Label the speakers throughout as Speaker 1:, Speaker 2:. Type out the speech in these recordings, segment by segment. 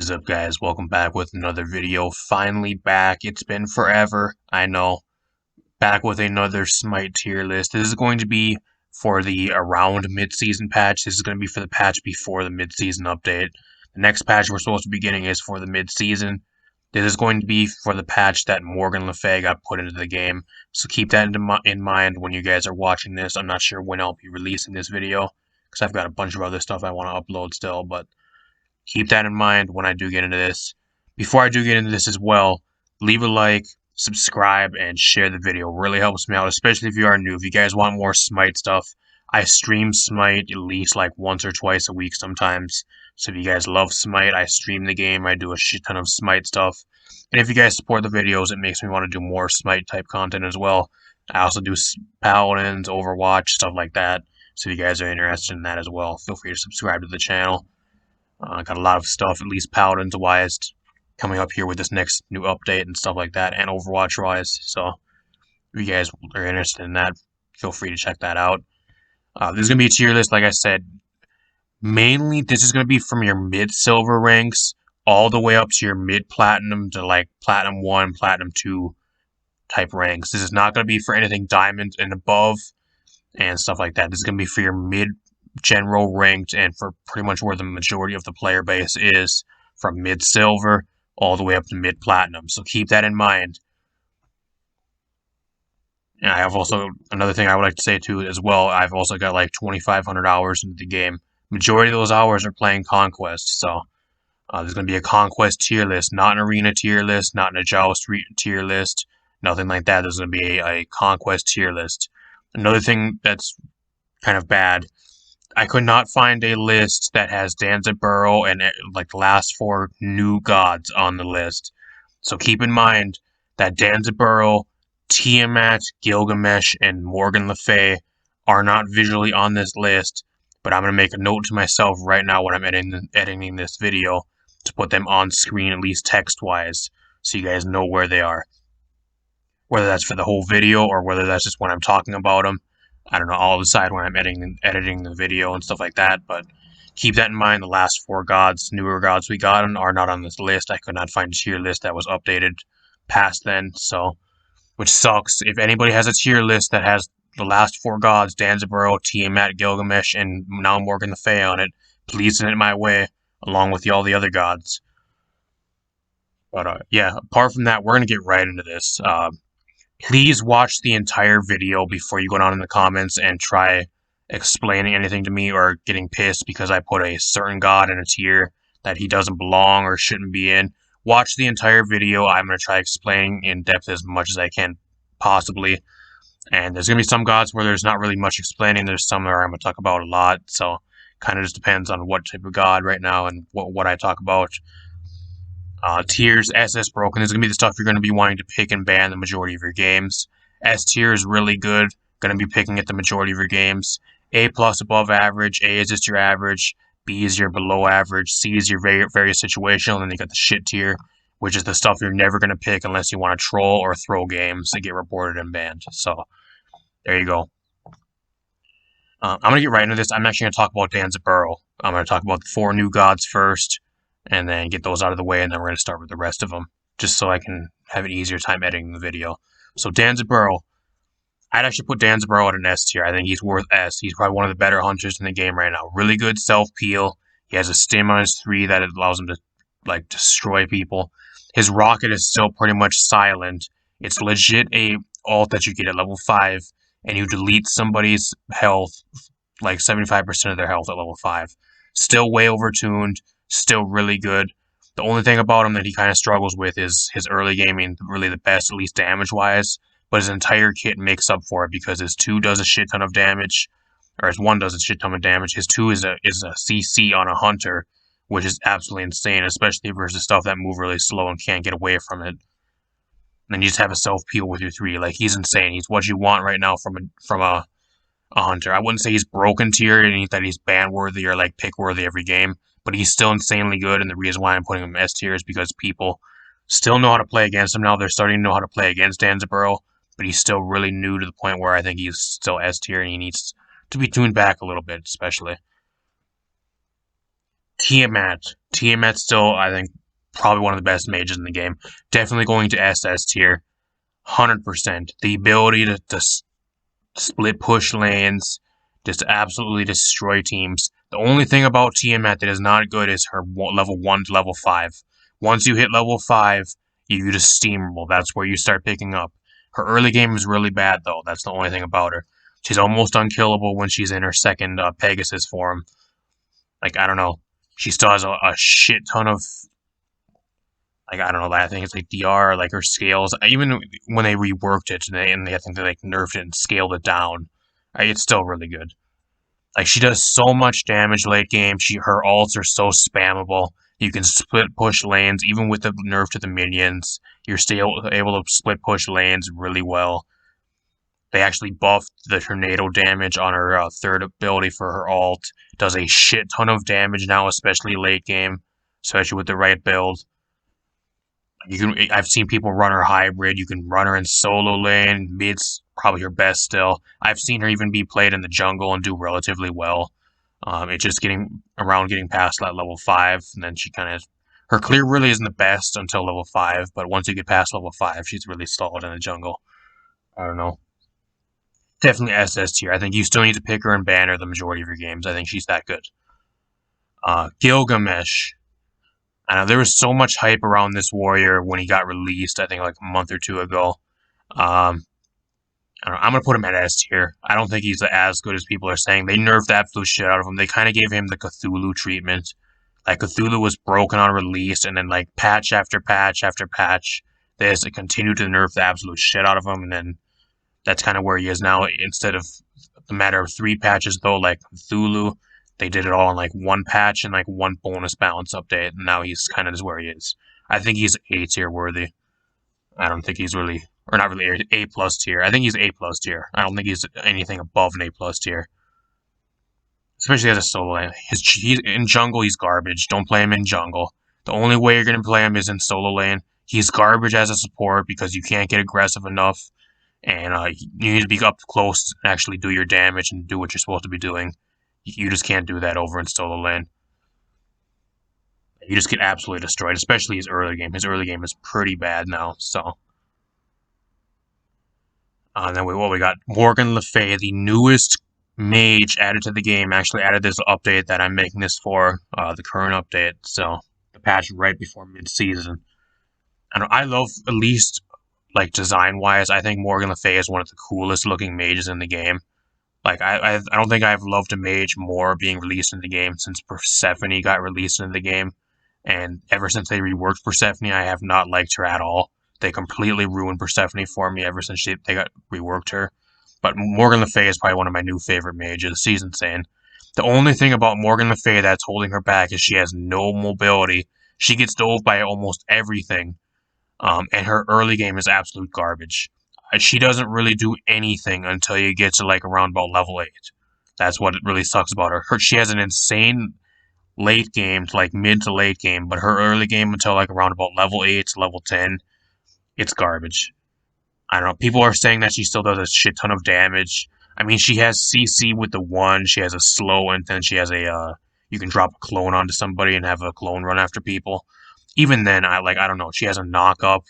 Speaker 1: What is up, guys? Welcome back with another video. Finally back. It's been forever, I know. Back with another Smite tier list. This is going to be for the around mid-season patch. This is going to be for the patch before the mid-season update. The next patch we're supposed to be getting is for the mid-season. This is going to be for the patch that Morgan Le Fay got put into the game. So keep that in mind when you guys are watching this. I'm not sure when I'll be releasing this video, because I've got a bunch of other stuff I want to upload still, but keep that in mind when I do get into this. Before I do get into this as well, leave a like, subscribe, and share the video. It really helps me out, especially if you are new. If you guys want more Smite stuff, I stream Smite at least like once or twice a week sometimes. So if you guys love Smite, I stream the game. I do a shit ton of Smite stuff. And if you guys support the videos, it makes me want to do more Smite type content as well. I also do Paladins, Overwatch, stuff like that. So if you guys are interested in that as well, feel free to subscribe to the channel. Got a lot of stuff, at least Paladins-wise, coming up here with this next new update and stuff like that, and Overwatch-wise. So, if you guys are interested in that, feel free to check that out. This is going to be a tier list, like I said. Mainly, this is going to be from your mid-silver ranks all the way up to your mid-platinum to, like, Platinum 1, Platinum 2 type ranks. This is not going to be for anything Diamond and above and stuff like that. This is going to be for your mid-general ranked and for pretty much where the majority of the player base is, from mid-silver all the way up to mid-platinum. So keep that in mind. And I have also, another thing I would like to say too as well, I've also got like 2,500 hours into the game. Majority of those hours are playing Conquest, so there's going to be a Conquest tier list, not an Arena tier list, not an Joust tier list, nothing like that. There's going to be a Conquest tier list. Another thing that's kind of bad, I could not find a list that has Danzaburo and like the last 4 new gods on the list. So keep in mind that Danzaburo, Tiamat, Gilgamesh, and Morgan Le Fay are not visually on this list, but I'm going to make a note to myself right now when I'm editing this video to put them on screen, at least text-wise, so you guys know where they are. Whether that's for the whole video or whether that's just when I'm talking about them. I don't know, I'll decide when I'm editing the video and stuff like that, but keep that in mind. The last 4 gods, newer gods we got are not on this list. I could not find a tier list that was updated past then, so, which sucks. If anybody has a tier list that has the last 4 gods, Danzaburo, Tiamat, Gilgamesh, and now Morgan Le Fay on it, please send it my way, along with all the other gods. But, yeah, apart from that, we're going to get right into this. Please watch the entire video before you go down in the comments and try explaining anything to me or getting pissed because I put a certain god in a tier that he doesn't belong or shouldn't be in. Watch the entire video. I'm going to try explaining in depth as much as I can possibly. And there's going to be some gods where there's not really much explaining. There's some where I'm going to talk about a lot. So kind of just depends on what type of god right now and what I talk about. Tiers, SS broken is going to be the stuff you're going to be wanting to pick and ban the majority of your games. S tier is really good, going to be picking at the majority of your games. A plus above average, A is just your average, B is your below average, C is your very situational, and then you got the shit tier, which is the stuff you're never going to pick unless you want to troll or throw games and get reported and banned. So, there you go. I'm going to get right into this. I'm actually going to talk about Danzaburo. I'm going to talk about the 4 new gods first, and then get those out of the way, and then we're going to start with the rest of them, just so I can have an easier time editing the video. So Danzaburo, I'd actually put Danzaburo at an S tier. I think he's worth S. He's probably one of the better hunters in the game right now. Really good self-peel. He has a stim on his 3 that allows him to, like, destroy people. His rocket is still pretty much silent. It's legit a ult that you get at level 5, and you delete somebody's health, like 75% of their health at level 5. Still way overtuned. Still really good. The only thing about him that he kind of struggles with is his early gaming, really the best, at least damage-wise, but his entire kit makes up for it because his 2 does a shit ton of damage, or his 1 does a shit ton of damage. His 2 is a CC on a hunter, which is absolutely insane, especially versus stuff that move really slow and can't get away from it. And then you just have a self-peel with your 3. Like, he's insane. He's what you want right now from a hunter. I wouldn't say he's broken tier, and that he's ban-worthy or, like, pick-worthy every game, but he's still insanely good, and the reason why I'm putting him S tier is because people still know how to play against him now. They're starting to know how to play against Danzaburo, but he's still really new to the point where I think he's still S tier, and he needs to be tuned back a little bit, especially. Tiamat still, I think, probably one of the best mages in the game. Definitely going to SS tier. 100%. The ability to split push lanes, just absolutely destroy teams. The only thing about Tiamat that is not good is her level 1 to level 5. Once you hit level 5, you just steamroll. That's where you start picking up. Her early game is really bad, though. That's the only thing about her. She's almost unkillable when she's in her second Pegasus form. Like, I don't know. She still has a shit ton of, like, I don't know, I think it's like DR, like her scales. Even when they reworked it, and I think they like nerfed it and scaled it down, it's still really good. Like, she does so much damage late game. Her ults are so spammable. You can split push lanes, even with the nerf to the minions. You're still able to split push lanes really well. They actually buffed the tornado damage on her third ability for her ult. Does a shit ton of damage now, especially late game, especially with the right build. I've seen people run her hybrid. You can run her in solo lane. Mid's probably her best still. I've seen her even be played in the jungle and do relatively well. It's just getting past that level 5, and then she kind of, her clear really isn't the best until level 5, but once you get past level 5, she's really solid in the jungle. I don't know. Definitely SS tier. I think you still need to pick her and ban her the majority of your games. I think she's that good. Gilgamesh. I know there was so much hype around this warrior when he got released, I think like a month or two ago. I don't know, I'm going to put him at S tier. I don't think he's as good as people are saying. They nerfed the absolute shit out of him. They kind of gave him the Cthulhu treatment. Like, Cthulhu was broken on release, and then, like, patch after patch after patch, they just continued to nerf the absolute shit out of him, and then that's kind of where he is now. Instead of the matter of 3 patches, though, like Cthulhu, they did it all in, like, 1 patch and, like, 1 bonus balance update, and now he's kind of just where he is. I think he's A tier worthy. I don't think he's really, or not really, A plus tier. I think he's A plus tier. I don't think he's anything above an A plus tier. Especially as a solo lane. He's in jungle, he's garbage. Don't play him in jungle. The only way you're going to play him is in solo lane. He's garbage as a support because you can't get aggressive enough. And you need to be up close and actually do your damage and do what you're supposed to be doing. You just can't do that over in solo lane. You just get absolutely destroyed, especially his early game. His early game is pretty bad now, so. And then we got Morgan Le Fay, the newest mage added to the game. Actually added this update that I'm making this for, the current update, so the patch right before mid-season. And I love, at least, like, design-wise, I think Morgan Le Fay is one of the coolest looking mages in the game. Like, I don't think I've loved a mage more being released in the game since Persephone got released in the game. And ever since they reworked Persephone, I have not liked her at all. They completely ruined Persephone for me ever since they got reworked her. But Morgan Le Fay is probably one of my new favorite mages. She's insane. The only thing about Morgan Le Fay that's holding her back is she has no mobility. She gets dove by almost everything. And her early game is absolute garbage. She doesn't really do anything until you get to like around about level 8. That's what really sucks about her. She has an insane late game to like mid to late game, but her early game until like around about level 8 to level 10, it's garbage. I don't know. People are saying that she still does a shit ton of damage. I mean, she has CC with the 1, she has a slow, and then she has a, you can drop a clone onto somebody and have a clone run after people. Even then, I don't know, she has a knock up.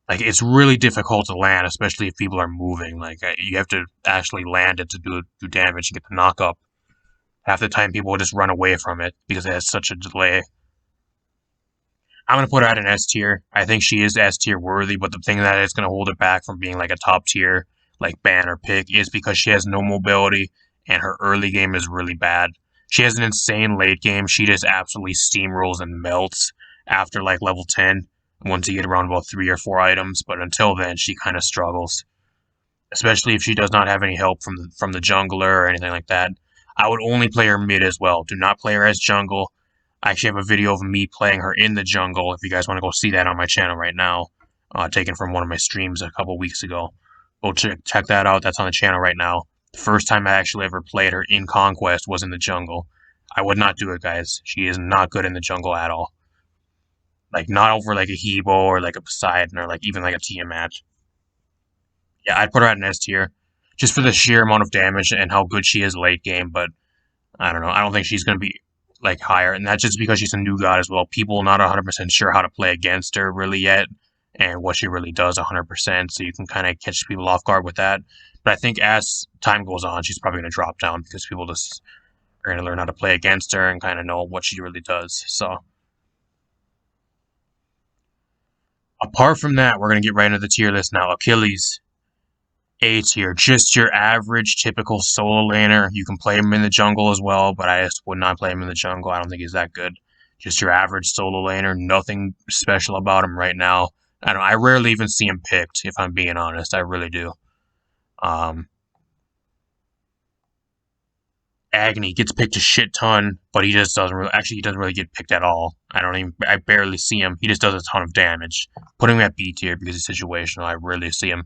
Speaker 1: Like, it's really difficult to land, especially if people are moving. Like, you have to actually land it to do damage and get the knock up. Half the time, people will just run away from it because it has such a delay. I'm going to put her at an S tier. I think she is S tier worthy, but the thing that is going to hold it back from being like a top tier, like ban or pick, is because she has no mobility and her early game is really bad. She has an insane late game. She just absolutely steamrolls and melts after like level 10 once you get around about 3 or 4 items, but until then, she kind of struggles. Especially if she does not have any help from the jungler or anything like that. I would only play her mid as well. Do not play her as jungle. I actually have a video of me playing her in the jungle, if you guys want to go see that on my channel right now. Taken from one of my streams a couple weeks ago. Go check that out. That's on the channel right now. The first time I actually ever played her in Conquest was in the jungle. I would not do it, guys. She is not good in the jungle at all. Like, not over like a Hebo or like a Poseidon or like even like a Tiamat. Yeah, I'd put her at an S tier. Just for the sheer amount of damage and how good she is late game, but I don't know. I don't think she's going to be like higher, and that's just because she's a new god as well. People not 100% sure how to play against her really yet, and what she really does 100%. So you can kind of catch people off guard with that. But I think as time goes on, she's probably going to drop down because people just are going to learn how to play against her and kind of know what she really does. So apart from that, we're going to get right into the tier list now. Achilles, A tier, just your average typical solo laner. You can play him in the jungle as well, but I just would not play him in the jungle. I don't think he's that good. Just your average solo laner. Nothing special about him right now. I rarely even see him picked, if I'm being honest. I really do. Agony gets picked a shit ton, but he just doesn't really. Actually, he doesn't really get picked at all. I barely see him. He just does a ton of damage. Putting him at B tier because he's situational. I rarely see him.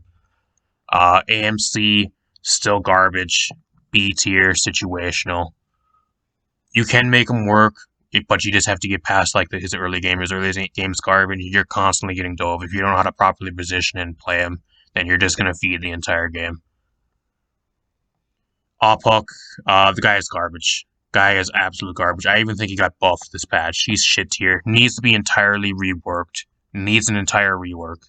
Speaker 1: AMC, still garbage. B tier, situational. You can make him work, but you just have to get past like his early game. His early game's garbage. You're constantly getting dove. If you don't know how to properly position and play him, then you're just going to feed the entire game. Oppuck, the guy is garbage. Guy is absolute garbage. I even think he got buffed this patch. He's shit tier. Needs to be entirely reworked. Needs an entire rework.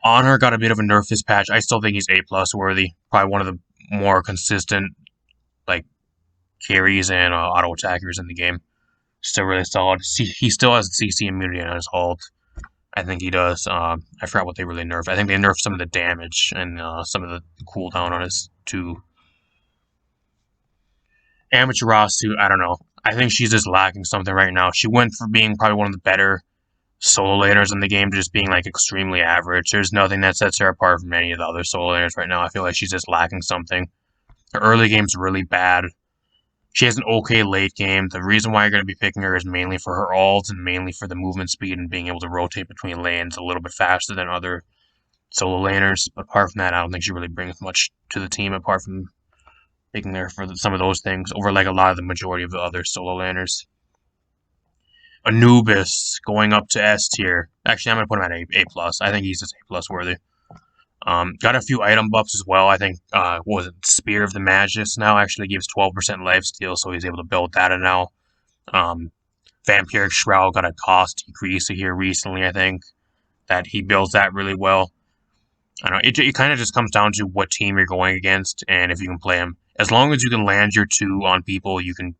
Speaker 1: Honor got a bit of a nerf this patch. I still think he's A+ worthy. Probably one of the more consistent like carries and auto attackers in the game. Still really solid. He still has CC immunity on his ult. I think he does. I forgot what they really nerfed. I think they nerfed some of the damage and some of the cooldown on his too. Amaterasu, I don't know. I think she's just lacking something right now. She went from being probably one of the better solo laners in the game to just being like extremely average. There's nothing that sets her apart from any of the other solo laners right now. I feel like she's just lacking something. Her early game's really bad. She has an okay late game. The reason why you're going to be picking her is mainly for her ults and mainly for the movement speed and being able to rotate between lanes a little bit faster than other solo laners. But apart from that, I don't think she really brings much to the team apart from picking her for some of those things over like a lot of the majority of the other solo laners. Anubis going up to S tier. Actually, I'm going to put him at A+. I think he's just A+ worthy. Got a few item buffs as well. I think, what was it? Spear of the Magus now actually gives 12% lifesteal, so he's able to build that now. Vampiric Shroud got a cost decrease here recently, I think. That he builds that really well. I don't know, it kind of just comes down to what team you're going against and if you can play them. As long as you can land your 2 on people, you can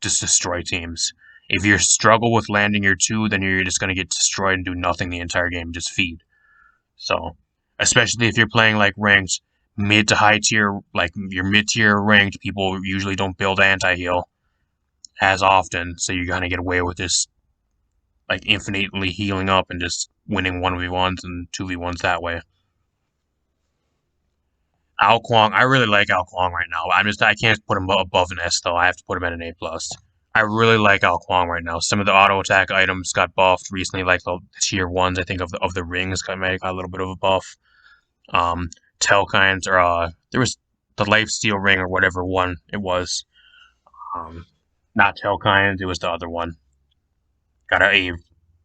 Speaker 1: just destroy teams. If you struggle with landing your 2, then you're just going to get destroyed and do nothing the entire game, just feed. So, especially if you're playing like ranked mid to high tier, like your mid tier ranked, people usually don't build anti-heal as often, so you kind of get away with this like infinitely healing up and just winning 1v1s and 2v1s that way. Kwang, I really like Kwang right now. I can't put him above an S though. I have to put him at an A+. I really like Kwang right now. Some of the auto attack items got buffed recently, like the tier 1s. I think of the rings got a little bit of a buff. Telkinds, or there was the lifesteal ring or whatever one it was. Not Telkinds, it was the other one. Got a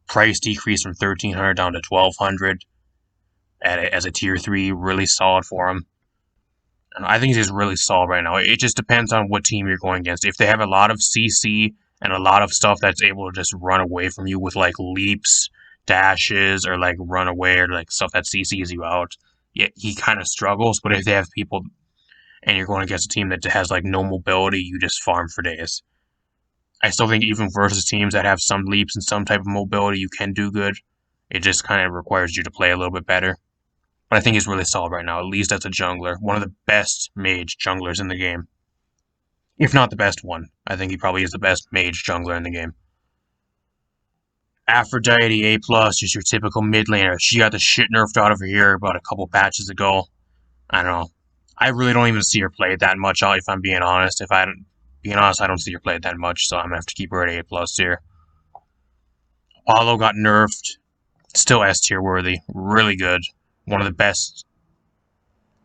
Speaker 1: price decrease from 1,300 down to 1,200 as a tier 3, really solid for him. And I think he's just really solid right now. It just depends on what team you're going against. If they have a lot of CC and a lot of stuff that's able to just run away from you with like leaps, dashes, or like run away, or like stuff that CCs you out, yeah, he kind of struggles. But if they have people and you're going against a team that has like no mobility, you just farm for days. I still think even versus teams that have some leaps and some type of mobility, you can do good. It just kind of requires you to play a little bit better. But I think he's really solid right now, at least as a jungler. One of the best mage junglers in the game. If not the best one. I think he probably is the best mage jungler in the game. Aphrodite, A+, just your typical mid laner. She got the shit nerfed out of her here about a couple patches ago. I don't know. I really don't even see her play that much, if I'm being honest. I don't see her play that much, so I'm going to have to keep her at A+ here. Arlo got nerfed. Still S tier worthy. Really good. One of the best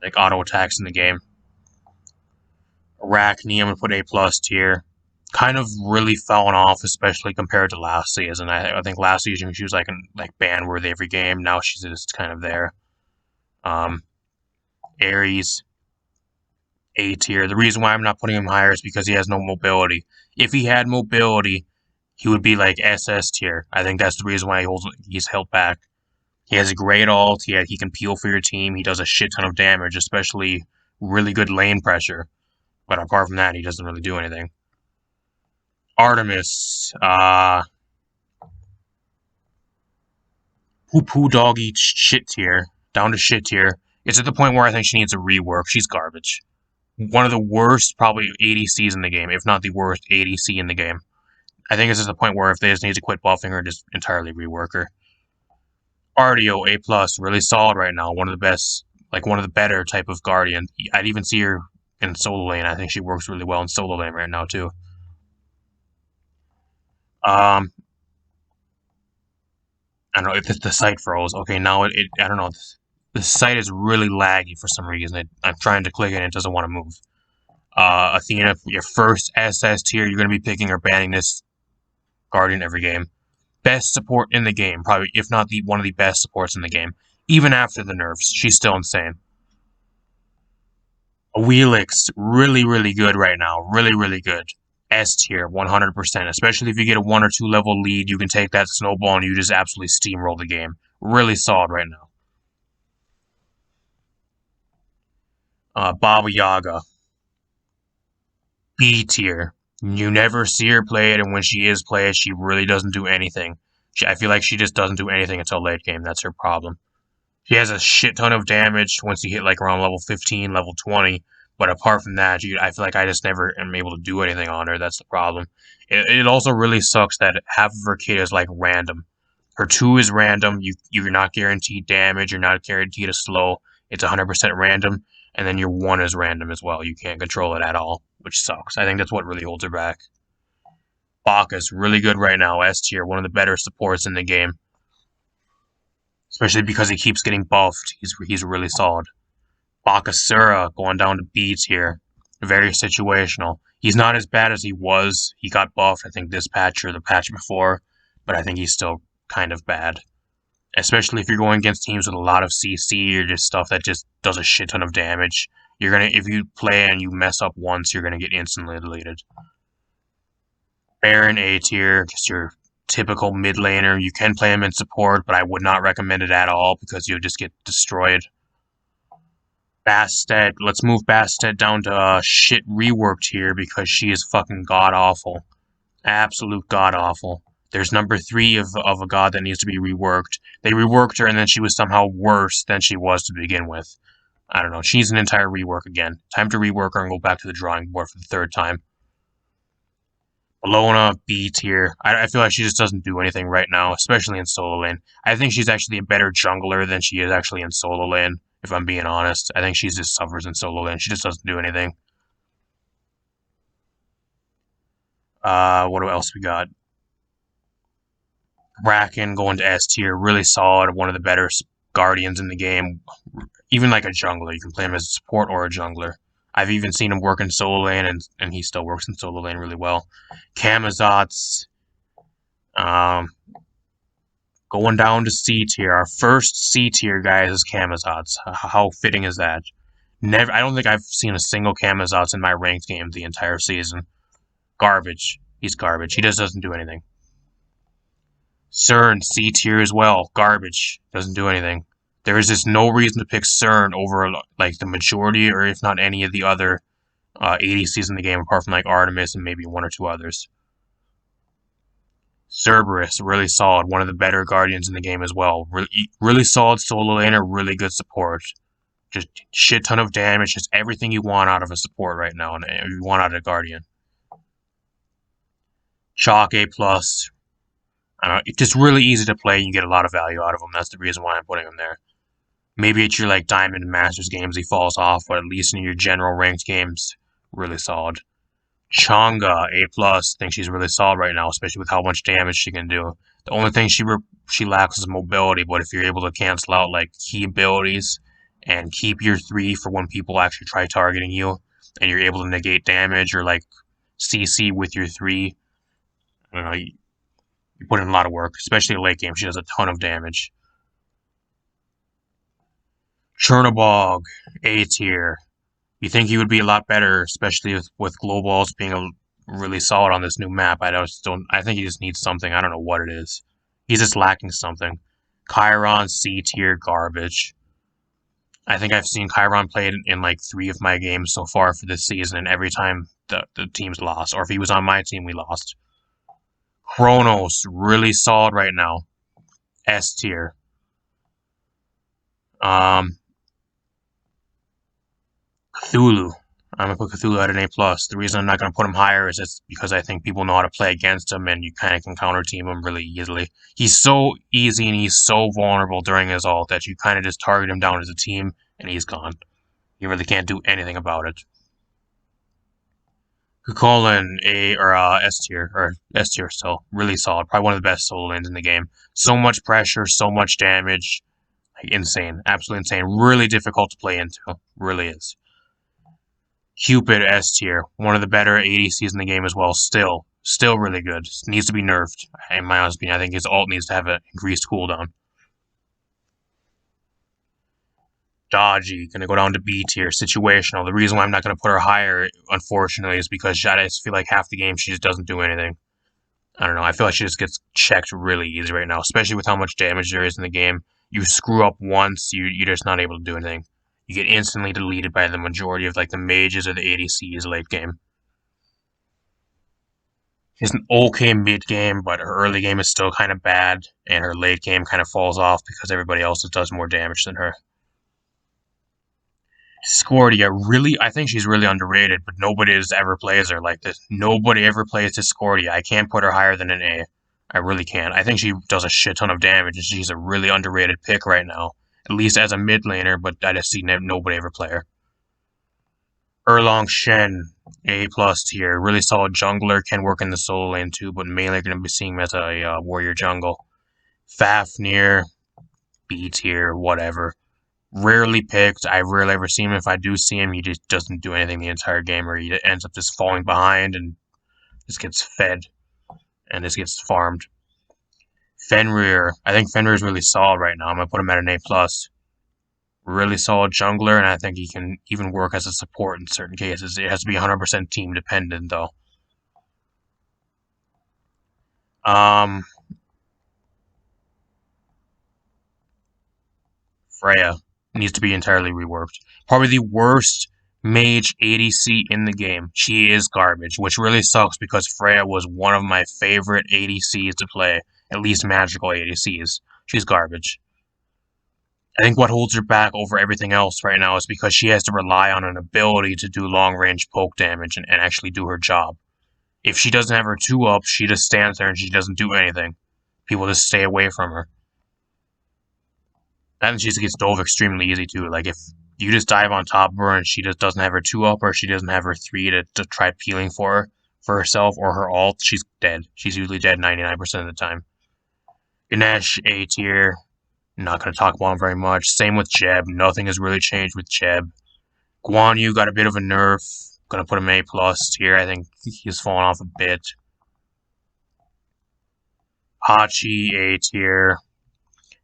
Speaker 1: like auto attacks in the game. Arachne, I'm gonna put A+ tier. Kind of really fallen off, especially compared to last season. I think last season she was like ban worthy every game. Now she's just kind of there. Ares, A tier. The reason why I'm not putting him higher is because he has no mobility. If he had mobility, he would be like SS tier. I think that's the reason why he's held back. He has a great ult. He can peel for your team. He does a shit ton of damage, especially really good lane pressure. But apart from that, he doesn't really do anything. Artemis, poo dog eats shit tier, down to shit tier. It's at the point where I think she needs a rework. She's garbage. One of the worst, probably ADCs in the game, if not the worst ADC in the game. I think this is the point where if they just need to quit buffing her, just entirely rework her. Artio, A+, really solid right now. One of the best, like one of the better type of Guardian. I'd even see her in solo lane. I think she works really well in solo lane right now, too. I don't know if the site froze. Okay, now I don't know. The site is really laggy for some reason. I'm trying to click it and it doesn't want to move. Athena, your first SS tier, you're going to be picking or banning this Guardian every game. Best support in the game, probably, if not one of the best supports in the game. Even after the nerfs, she's still insane. Wheelix, really, really good right now. Really, really good. S tier, 100%. Especially if you get a 1 or 2 level lead, you can take that snowball and you just absolutely steamroll the game. Really solid right now. Baba Yaga. B tier. You never see her play it, and when she is played, she really doesn't do anything. I feel like she just doesn't do anything until late game. That's her problem. She has a shit ton of damage once you hit like around level 15, level 20. But apart from that, I feel like I just never am able to do anything on her. That's the problem. It also really sucks that half of her kit is like random. Her 2 is random. You're not guaranteed damage. You're not guaranteed a slow. It's 100% random. And then your 1 is random as well. You can't control it at all, which sucks. I think that's what really holds her back. Bacchus, really good right now. S tier, one of the better supports in the game. Especially because he keeps getting buffed. He's really solid. Bakasura going down to B tier. Very situational. He's not as bad as he was. He got buffed, I think, this patch or the patch before. But I think he's still kind of bad. Especially if you're going against teams with a lot of CC or just stuff that just does a shit ton of damage. If you play and you mess up once, you're gonna get instantly deleted. Baron A tier, just your typical mid laner. You can play him in support, but I would not recommend it at all because you'll just get destroyed. Bastet, let's move Bastet down to shit reworked here because she is fucking god awful. Absolute god awful. There's number 3 of a god that needs to be reworked. They reworked her and then she was somehow worse than she was to begin with. I don't know. She needs an entire rework again. Time to rework her and go back to the drawing board for the 3rd time. Bologna, B tier. I feel like she just doesn't do anything right now, especially in solo lane. I think she's actually a better jungler than she is actually in solo lane, if I'm being honest. I think she just suffers in solo lane. She just doesn't do anything. What else we got? Bracken going to S tier, really solid, one of the better guardians in the game. Even like a jungler, you can play him as a support or a jungler. I've even seen him work in solo lane, and he still works in solo lane really well. Camazotz, going down to C tier. Our first C tier, guys, is Camazotz. How fitting is that? I don't think I've seen a single Camazotz in my ranked game the entire season. Garbage. He's garbage. He just doesn't do anything. Cern, C tier as well. Garbage. Doesn't do anything. There is just no reason to pick Cern over like the majority or if not any of the other ADCs in the game apart from like Artemis and maybe 1 or 2 others. Cerberus, really solid. One of the better guardians in the game as well. Really solid solo laner, really good support. Just shit ton of damage, just everything you want out of a support right now and you want out of a guardian. Chalk A+. It's just really easy to play and you get a lot of value out of him. That's the reason why I'm putting him there. Maybe at your like Diamond and Masters games he falls off, but at least in your general ranked games, really solid. Changa, A+, think she's really solid right now, especially with how much damage she can do. The only thing she lacks is mobility, but if you're able to cancel out like key abilities and keep your 3 for when people actually try targeting you, and you're able to negate damage or like CC with your 3, you put in a lot of work, especially in late game. She does a ton of damage. Chernabog, A tier. You think he would be a lot better, especially with Globalls being really solid on this new map. I just don't. I think he just needs something. I don't know what it is. He's just lacking something. Chiron C tier garbage. I think I've seen Chiron played in like 3 of my games so far for this season, and every time the team's lost, or if he was on my team, we lost. Chronos, really solid right now. S tier. Cthulhu. I'm gonna put Cthulhu at an A+. The reason I'm not gonna put him higher is it's because I think people know how to play against him, and you kind of can counter team him really easily. He's so easy and he's so vulnerable during his ult that you kind of just target him down as a team, and he's gone. You really can't do anything about it. Could call in A or S tier still. Really solid. Probably one of the best solo lanes in the game. So much pressure, so much damage. Like, insane. Absolutely insane. Really difficult to play into. Really is. Cupid S tier. One of the better ADCs in the game as well. Still really good. Needs to be nerfed. In my honest opinion, I think his ult needs to have an increased cooldown. Dodgy, gonna go down to B tier. Situational. The reason why I'm not gonna put her higher, unfortunately, is because I just feel like half the game she just doesn't do anything. I don't know. I feel like she just gets checked really easy right now, especially with how much damage there is in the game. You screw up once, you're just not able to do anything. You get instantly deleted by the majority of like the mages or the ADCs late game. She's an okay mid game, but her early game is still kind of bad, and her late game kind of falls off because everybody else does more damage than her. Discordia, really, I think she's really underrated, but nobody ever plays her like this. Nobody ever plays Discordia. I can't put her higher than an A. I really can't. I think she does a shit ton of damage, and she's a really underrated pick right now. At least as a mid laner, but I just see nobody ever play her. Erlong Shen, A+ tier. Really solid jungler, can work in the solo lane too, but mainly going to be seeing him as a warrior jungle. Fafnir, B tier, whatever. Rarely picked. I rarely ever see him. If I do see him, he just doesn't do anything the entire game, or he ends up just falling behind and just gets fed and just gets farmed. Fenrir. I think Fenrir is really solid right now. I'm gonna put him at an A+. Really solid jungler, and I think he can even work as a support in certain cases. It has to be 100% team dependent, though. Freya needs to be entirely reworked. Probably the worst mage ADC in the game. She is garbage, which really sucks because Freya was one of my favorite ADCs to play, at least magical ADCs. She's garbage. I think what holds her back over everything else right now is because she has to rely on an ability to do long-range poke damage and actually do her job. If she doesn't have her 2-up, she just stands there and she doesn't do anything. People just stay away from her. And she just gets dove extremely easy too. Like if you just dive on top of her and she just doesn't have her 2-up or she doesn't have her 3 to try peeling for her, for herself or her ult, she's dead. She's usually dead 99% of the time. Ganesh, A tier. Not going to talk about him very much. Same with Jeb. Nothing has really changed with Jeb. Guan Yu got a bit of a nerf. Going to put him A+ tier. I think he's fallen off a bit. Hachi, A tier.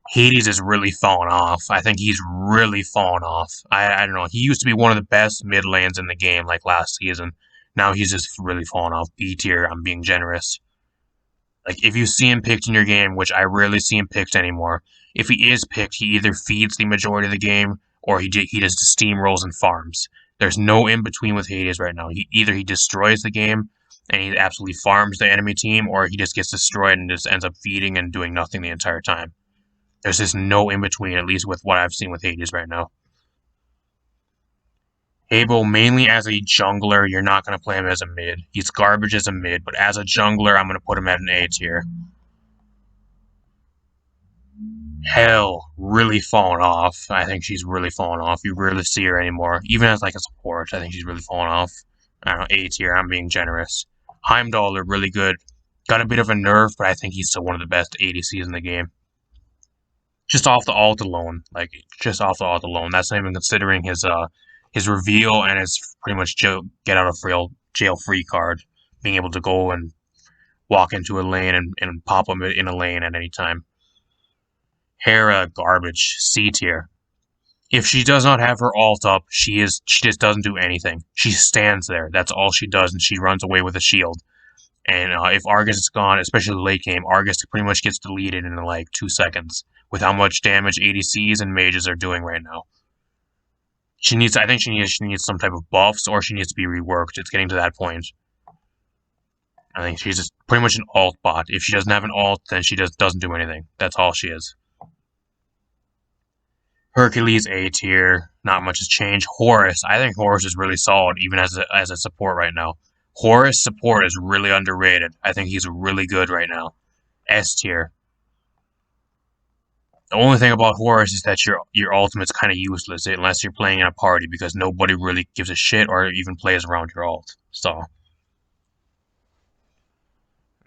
Speaker 1: Hades is really fallen off. I think he's really fallen off. I don't know. He used to be one of the best mid lanes in the game, like last season. Now he's just really fallen off. B tier, I'm being generous. Like, if you see him picked in your game, which I rarely see him picked anymore, if he is picked, he either feeds the majority of the game, or he just steamrolls and farms. There's no in-between with Hades right now. Either he destroys the game, and he absolutely farms the enemy team, or he just gets destroyed and just ends up feeding and doing nothing the entire time. There's just no in-between, at least with what I've seen with Hades right now. Abel, mainly as a jungler, you're not going to play him as a mid. He's garbage as a mid, but as a jungler, I'm going to put him at an A tier. Hell, really fallen off. I think she's really fallen off. You rarely see her anymore. Even as like a support, I think she's really fallen off. I don't know, A tier, I'm being generous. Heimdall are really good. Got a bit of a nerf, but I think he's still one of the best ADCs in the game. Just off the ult alone. Like, just off the ult alone. That's not even considering his reveal and his pretty much get out of jail free card. Being able to go and walk into a lane and pop him in a lane at any time. Hera, garbage. C tier. If she does not have her ult up, she just doesn't do anything. She stands there. That's all she does, and she runs away with a shield. And if Argus is gone, especially late game, Argus pretty much gets deleted in like 2 seconds with how much damage ADCs and mages are doing right now. I think she needs some type of buffs, or she needs to be reworked. It's getting to that point. I think she's just pretty much an alt bot. If she doesn't have an alt, then she just doesn't do anything. That's all she is. Hercules A tier, not much has changed. Horus, I think Horus is really solid, even as a support right now. Horus support is really underrated. I think he's really good right now. S tier. The only thing about Horus is that your ultimate's kind of useless unless you're playing in a party, because nobody really gives a shit or even plays around your ult. So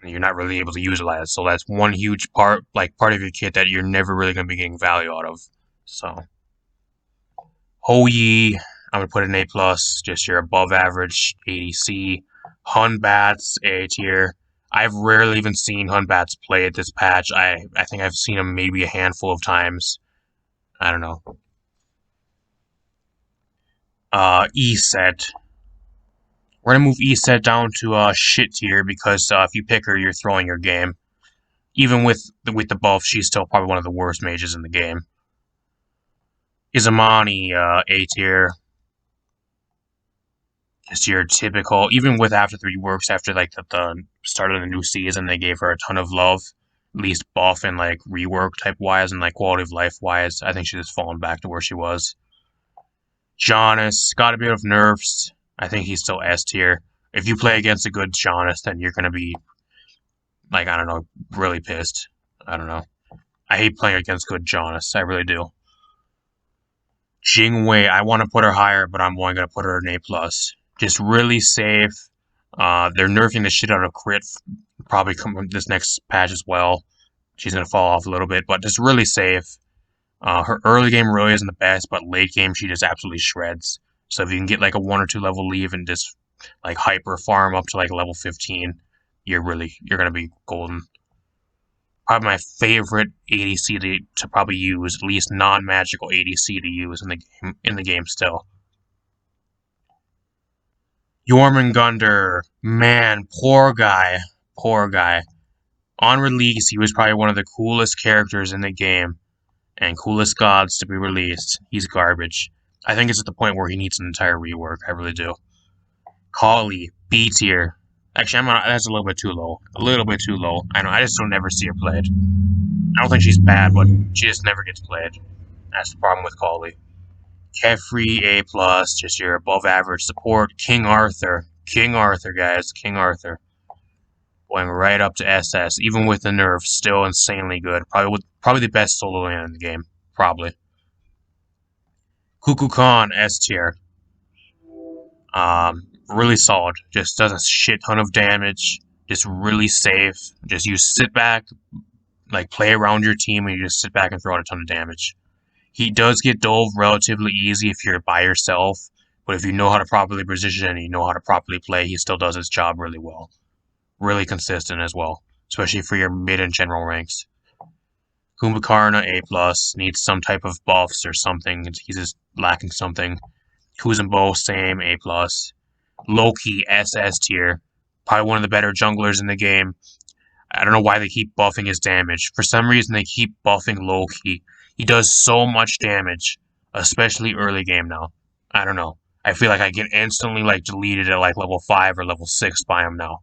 Speaker 1: you're not really able to utilize it. So that's one huge part of your kit that you're never really going to be getting value out of. So Ho Yi, I'm going to put an A+, just your above average ADC. Hun Bats, A tier. I've rarely even seen Hun Bats play at this patch. I think I've seen him maybe a handful of times. I don't know. E set. We're going to move E set down to shit tier, because if you pick her, you're throwing your game. Even with the buff, she's still probably one of the worst mages in the game. Izamani, A tier. Just your typical, even with after 3 works, after like the start of the new season, they gave her a ton of love, at least buff and like rework type wise and like quality of life wise. I think she's just fallen back to where she was. Jonas got a bit of nerfs. I think he's still S tier. If you play against a good Jonas, then you're gonna be like, I don't know, really pissed. I don't know. I hate playing against good Jonas. I really do. Jing Wei, I want to put her higher, but I'm only gonna put her an A+. Just really safe. They're nerfing the shit out of crit, probably come this next patch as well. She's going to fall off a little bit, but just really safe. Her early game really isn't the best, but late game she just absolutely shreds. So if you can get like a 1 or 2 level leave and just like hyper farm up to like level 15, you're going to be golden. Probably my favorite ADC to probably use, at least non-magical ADC to use in the game still. Jormungandr, man, poor guy. On release, he was probably one of the coolest characters in the game, and coolest gods to be released. He's garbage. I think it's at the point where he needs an entire rework. I really do. Kali, B tier. Actually, that's a little bit too low. I know. I just don't never see her played. I don't think she's bad, but she just never gets played. That's the problem with Kali. Kefri, A+, just your above average support. King Arthur, guys, King Arthur. Going right up to SS, even with the nerfs, still insanely good. Probably the best solo lane in the game, probably. Kukulkan, S tier. Really solid. Just does a shit ton of damage. Just really safe. Just you sit back, like play around your team, and you just sit back and throw out a ton of damage. He does get dove relatively easy if you're by yourself, but if you know how to properly position and you know how to properly play, he still does his job really well. Really consistent as well, especially for your mid and general ranks. Kumbhakarna, A+, needs some type of buffs or something. He's just lacking something. Kuzenbo, same, A+. Loki, SS tier. Probably one of the better junglers in the game. I don't know why they keep buffing his damage. For some reason, they keep buffing Loki. He does so much damage, especially early game now. I don't know. I feel like I get instantly like deleted at like level 5 or level 6 by him now.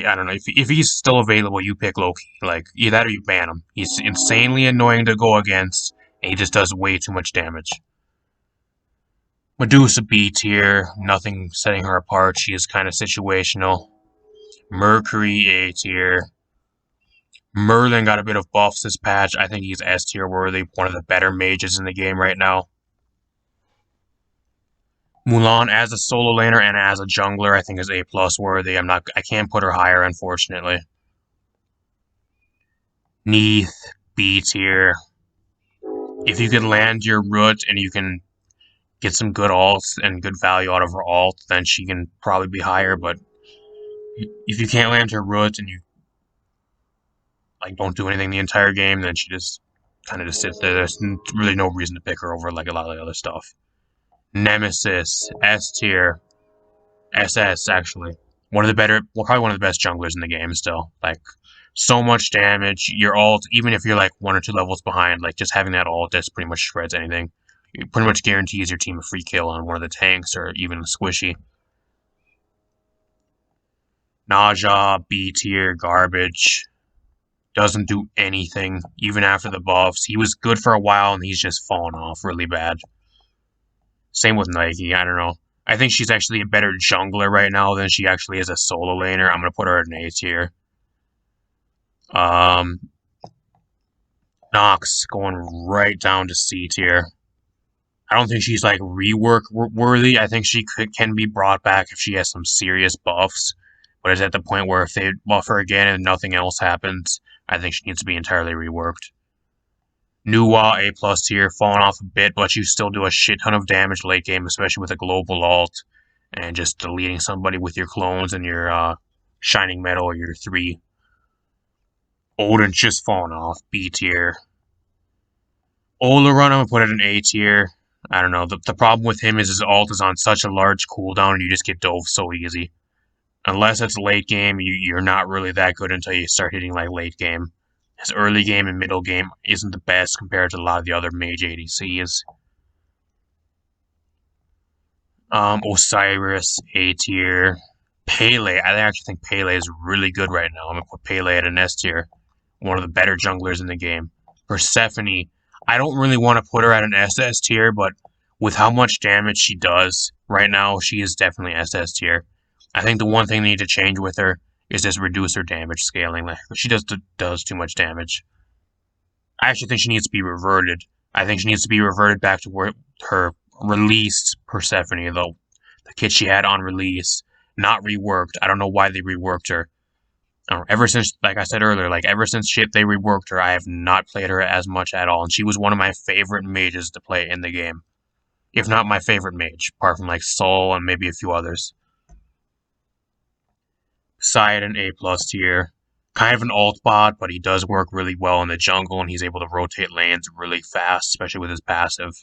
Speaker 1: I don't know. If he's still available, you pick Loki. Like, either that or you ban him. He's insanely annoying to go against, and he just does way too much damage. Medusa B tier. Nothing setting her apart. She is kind of situational. Mercury A tier. Merlin got a bit of buffs this patch. I think he's S tier worthy. One of the better mages in the game right now. Mulan as a solo laner and as a jungler, I think is A+ worthy. I can't put her higher, unfortunately. Neith, B tier. If you can land your root and you can get some good ults and good value out of her ult, then she can probably be higher, but if you can't land her root and you like don't do anything the entire game, then she just kind of just sit there. There's really no reason to pick her over like a lot of the other stuff. Nemesis, S tier, SS actually. One of the better, well, probably one of the best junglers in the game still. Like, so much damage. Your ult, even if you're like 1 or 2 levels behind, like just having that ult just pretty much shreds anything. It pretty much guarantees your team a free kill on one of the tanks or even a squishy. Naja, B tier, garbage. Doesn't do anything, even after the buffs. He was good for a while, and he's just fallen off really bad. Same with Nike, I don't know. I think she's actually a better jungler right now than she actually is a solo laner. I'm going to put her at an A tier. Nox going right down to C tier. I don't think she's like rework worthy. I think she can be brought back if she has some serious buffs. But it's at the point where if they buff her again and nothing else happens, I think she needs to be entirely reworked. Nuwa, A plus tier, falling off a bit, but you still do a shit ton of damage late game, especially with a global ult, and just deleting somebody with your clones and your Shining Metal or your 3. Odin's just falling off, B tier. Oleron, I'm going to put it in A tier. I don't know, the problem with him is his ult is on such a large cooldown and you just get dove so easy. Unless it's late game, you're not really that good until you start hitting like late game. His early game and middle game isn't the best compared to a lot of the other mage ADCs. Osiris, A tier. Pele, I actually think Pele is really good right now. I'm going to put Pele at an S tier. One of the better junglers in the game. Persephone, I don't really want to put her at an SS tier, but with how much damage she does right now, she is definitely SS tier. I think the one thing they need to change with her is just reduce her damage scaling. Like, she does too much damage. I actually think she needs to be reverted. I think she needs to be reverted back to where her released Persephone, though. The kit she had on release, not reworked. I don't know why they reworked her. Ever since, like I said earlier, ever since they reworked her, I have not played her as much at all. And she was one of my favorite mages to play in the game. If not my favorite mage, apart from like Sol and maybe a few others. Poseidon, A plus tier. Kind of an alt bot, but he does work really well in the jungle, and he's able to rotate lanes really fast, especially with his passive.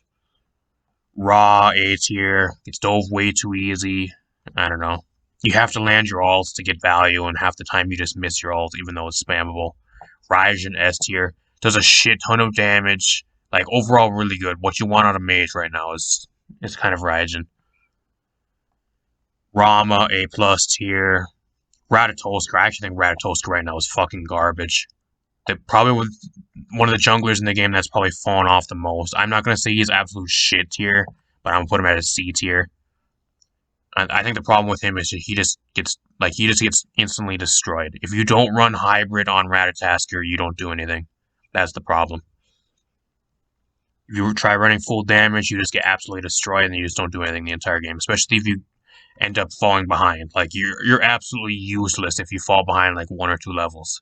Speaker 1: Ra, A tier. Gets dove way too easy. I don't know. You have to land your ults to get value, and half the time you just miss your ult, even though it's spammable. Raijin, S tier. Does a shit ton of damage. Like, overall, really good. What you want out of mage right now is kind of Raijin. Rama, A plus tier. Ratatoskr, I actually think Ratatoskr right now is fucking garbage. Probably with one of the junglers in the game that's probably fallen off the most. I'm not going to say he's absolute shit tier, but I'm going to put him at a C tier. I think the problem with him is that he just gets instantly destroyed. If you don't run hybrid on Ratatoskr, you don't do anything. That's the problem. If you try running full damage, you just get absolutely destroyed and you just don't do anything the entire game, especially if you end up falling behind. Like, you're absolutely useless if you fall behind like 1 or 2 levels.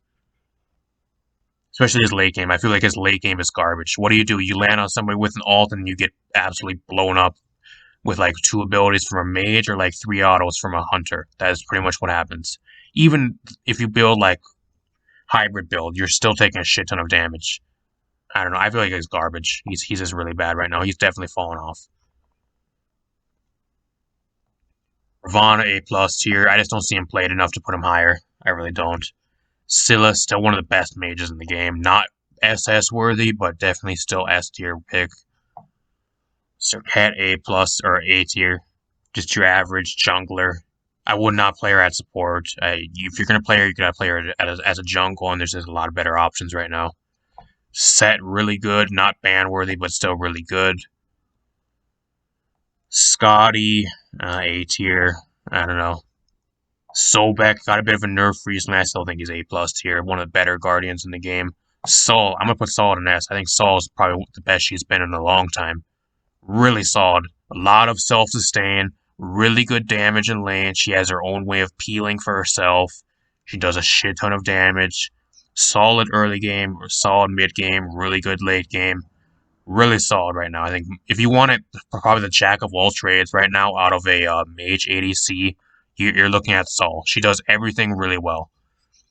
Speaker 1: Especially his late game. I feel like his late game is garbage. What do? You land on somebody with an ult and you get absolutely blown up with like 2 abilities from a mage or like 3 autos from a hunter. That is pretty much what happens. Even if you build like hybrid build, you're still taking a shit ton of damage. I don't know. I feel like he's garbage. He's just really bad right now. He's definitely fallen off. Ravana, A plus tier. I just don't see him played enough to put him higher. I really don't. Scylla, still one of the best mages in the game. Not SS worthy, but definitely still S tier pick. Serpent, A plus or A tier. Just your average jungler. I would not play her at support. If you're going to play her, you gotta play her as a jungle, and there's just a lot of better options right now. Set, really good. Not ban worthy, but still really good. Scotty, A tier. I don't know. Sobek got a bit of a nerf recently. I still think he's A plus tier. One of the better guardians in the game. Sol, I'm gonna put Sol at an S. I think Sol is probably the best she's been in a long time. Really solid. A lot of self-sustain. Really good damage in lane. She has her own way of peeling for herself. She does a shit ton of damage. Solid early game, solid mid game, really good late game. Really solid right now. I think if you want it, probably the jack of all trades right now out of a mage ADC, you're looking at Sol. She does everything really well.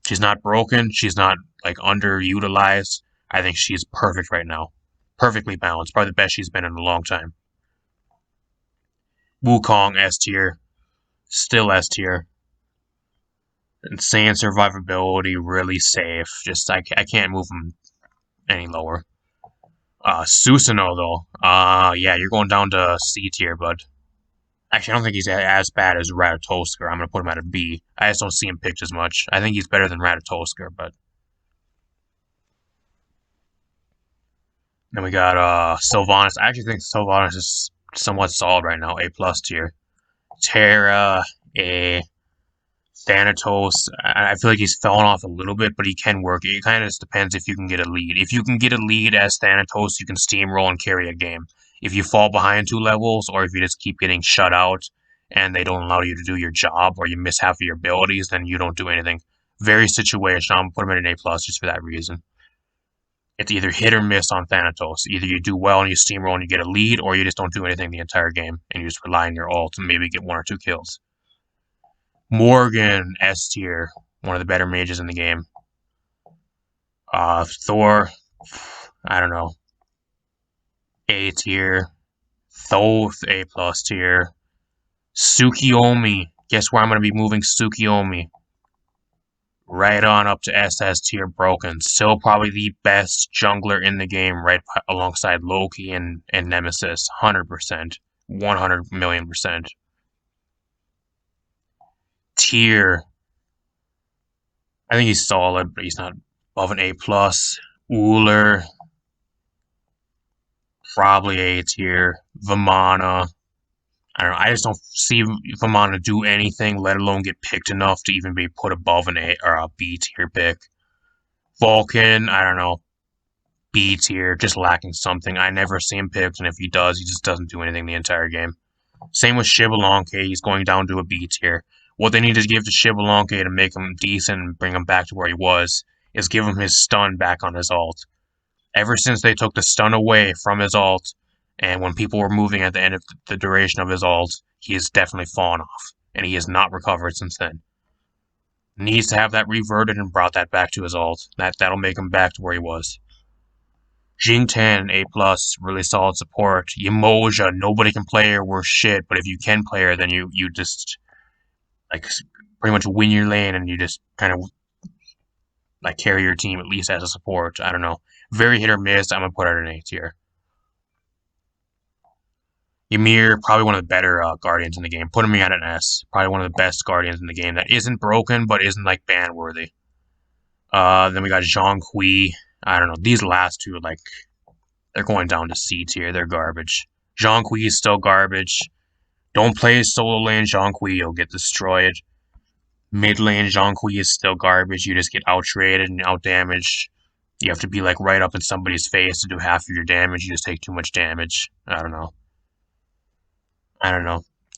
Speaker 1: She's not broken. She's not like underutilized. I think she's perfect right now. Perfectly balanced. Probably the best she's been in a long time. Wukong, S tier. Still S tier. Insane survivability, really safe. Just, I can't move him any lower. Susano, though. Yeah, you're going down to C tier, bud. Actually, I don't think he's as bad as Ratatoskr. I'm going to put him at a B. I just don't see him picked as much. I think he's better than Ratatoskr, but... Then we got Sylvanas. I actually think Sylvanas is somewhat solid right now. A+ tier. Hera, A. Thanatos, I feel like he's fallen off a little bit, but he can work. It kind of just depends if you can get a lead. If you can get a lead as Thanatos, you can steamroll and carry a game. If you fall behind 2 levels, or if you just keep getting shut out and they don't allow you to do your job, or you miss half of your abilities, then you don't do anything. Very situational. I'm going to put him in an A+ just for that reason. It's either hit or miss on Thanatos. Either you do well and you steamroll and you get a lead, or you just don't do anything the entire game and you just rely on your ult and maybe get 1 or 2 kills. Morgan, S tier, one of the better mages in the game. Thor, I don't know. A tier. Thoth, A+ tier. Tsukiyomi, guess where I'm going to be moving Tsukiyomi? Right on up to SS tier broken. Still probably the best jungler in the game, right alongside Loki and Nemesis. 100%. 100 million percent. Tier. I think he's solid, but he's not above an A+. Uller. Probably A tier. Vamana. I don't know. I just don't see Vamana do anything, let alone get picked enough to even be put above an A or a B tier pick. Vulcan, I don't know. B tier, just lacking something. I never see him picked, and if he does, he just doesn't do anything the entire game. Same with Xbalanque, he's going down to a B tier. What they need to give to Xbalanque to make him decent and bring him back to where he was is give him his stun back on his ult. Ever since they took the stun away from his ult, and when people were moving at the end of the duration of his ult, he has definitely fallen off, and he has not recovered since then. Needs to have that reverted and brought that back to his ult. That'll make him back to where he was. Jing 10, A+, really solid support. Yemoja, nobody can play her worth shit, but if you can play her, then you just, like, pretty much win your lane, and you just kind of, like, carry your team, at least as a support. I don't know. Very hit or miss. I'm going to put her in A tier. Ymir, probably one of the better Guardians in the game. Put him at an S. Probably one of the best Guardians in the game that isn't broken, but isn't, like, ban-worthy. Then we got Zhang Kui. I don't know. These last two, like, they're going down to C tier. They're garbage. Zhang Kui is still garbage. Don't play solo lane Zhang Kui. You'll get destroyed. Mid lane Zhang Kui is still garbage. You just get out-traded and out-damaged. You have to be, like, right up in somebody's face to do half of your damage. You just take too much damage. I don't know.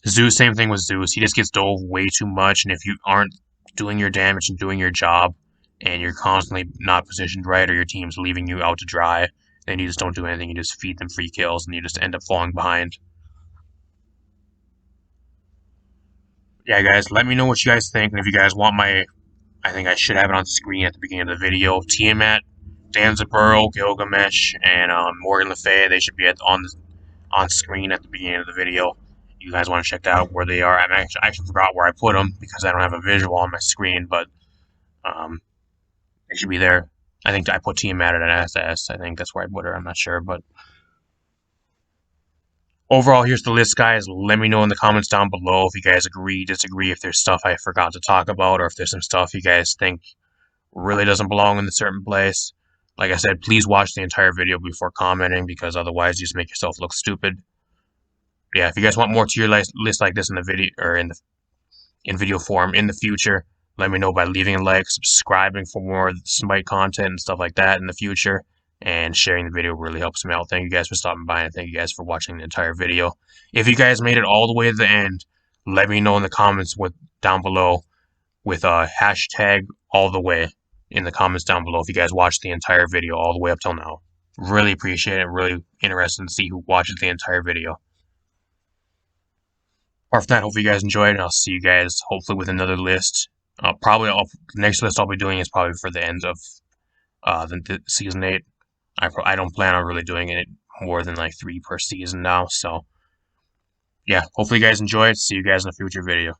Speaker 1: Zeus, same thing with Zeus. He just gets dove way too much, and if you aren't doing your damage and doing your job, and you're constantly not positioned right, or your team's leaving you out to dry, then you just don't do anything. You just feed them free kills, and you just end up falling behind. Yeah, guys, let me know what you guys think, and if you guys want my... I think I should have it on screen at the beginning of the video. Tiamat, Danzaburo, Gilgamesh, and Morgan Le Fay, they should be on screen at the beginning of the video. You guys want to check out where they are. I actually forgot where I put them because I don't have a visual on my screen, but they should be there. I think I put Tiamat at an SS. I think that's where I put her. I'm not sure, but overall, here's the list, guys. Let me know in the comments down below if you guys agree, disagree, if there's stuff I forgot to talk about, or if there's some stuff you guys think really doesn't belong in a certain place. Like I said, please watch the entire video before commenting, because otherwise you just make yourself look stupid. Yeah, if you guys want more tier lists like this in the video, or in video form in the future, let me know by leaving a like, subscribing for more Smite content and stuff like that in the future, and sharing the video really helps me out. Thank you guys for stopping by, and thank you guys for watching the entire video. If you guys made it all the way to the end, let me know in the comments down below with hashtag all the way in the comments down below if you guys watched the entire video all the way up till now. Really appreciate it. Really interested to see who watches the entire video. Apart from that, hopefully you guys enjoyed, and I'll see you guys hopefully with another list. The next list I'll be doing is probably for the end of the season 8. I don't plan on really doing it more than like 3 per season now. So yeah, hopefully you guys enjoy it. See you guys in a future video.